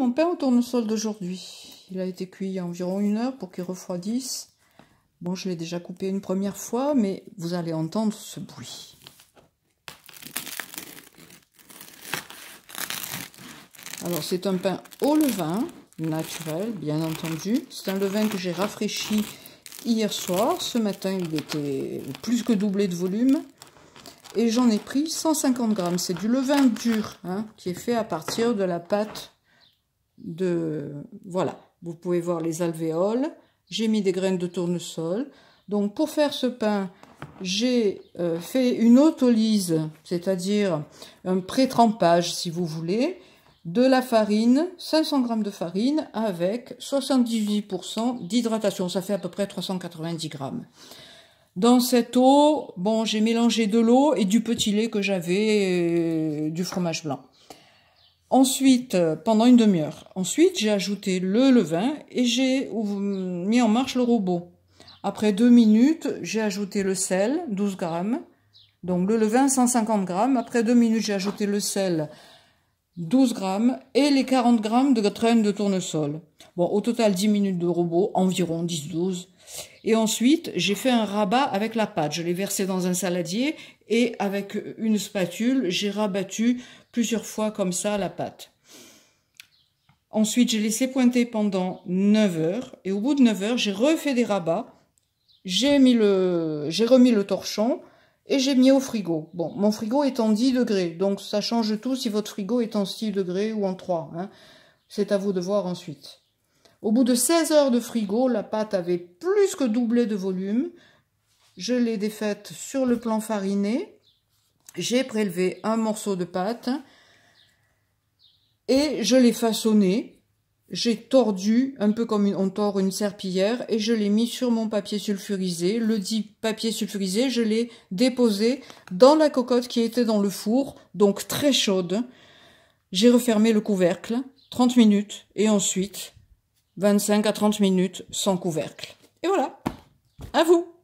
mon pain au tournesol d'aujourd'hui. Il a été cuit il y a environ 1 heure pour qu'il refroidisse. Bon, je l'ai déjà coupé une première fois, mais vous allez entendre ce bruit. Alors, c'est un pain au levain, naturel, bien entendu. C'est un levain que j'ai rafraîchi hier soir. Ce matin, il était plus que doublé de volume. Et j'en ai pris 150 grammes. C'est du levain dur, hein, qui est fait à partir de la pâte de... Voilà, vous pouvez voir les alvéoles. J'ai mis des graines de tournesol. Donc pour faire ce pain, j'ai fait une autolyse, c'est-à-dire un pré-trempage si vous voulez, de la farine, 500 grammes de farine avec 78% d'hydratation. Ça fait à peu près 390 grammes. Dans cette eau, bon, j'ai mélangé de l'eau et du petit lait que j'avais, du fromage blanc. Ensuite, pendant une demi-heure. Ensuite, j'ai ajouté le levain et j'ai mis en marche le robot. Après 2 minutes, j'ai ajouté le sel, 12 grammes. Donc le levain, 150 grammes. Après 2 minutes, j'ai ajouté le sel, 12 grammes. Et les 40 grammes de graines de tournesol. Bon, au total, 10 minutes de robot, environ 10-12. Et ensuite, j'ai fait un rabat avec la pâte. Je l'ai versé dans un saladier et avec une spatule, j'ai rabattu plusieurs fois comme ça la pâte. Ensuite, j'ai laissé pointer pendant 9 heures. Et au bout de 9 heures, j'ai refait des rabats. J'ai remis le torchon et j'ai mis au frigo. Bon, mon frigo est en 10 degrés. Donc, ça change tout si votre frigo est en 6 degrés ou en 3. Hein. C'est à vous de voir ensuite. Au bout de 16 heures de frigo, la pâte avait plus que doublé de volume. Je l'ai défaite sur le plan fariné. J'ai prélevé un morceau de pâte et je l'ai façonné. J'ai tordu un peu comme on tord une serpillière et je l'ai mis sur mon papier sulfurisé. Le dit papier sulfurisé, je l'ai déposé dans la cocotte qui était dans le four, donc très chaude. J'ai refermé le couvercle, 30 minutes, et ensuite 25 à 30 minutes sans couvercle. Et voilà, à vous!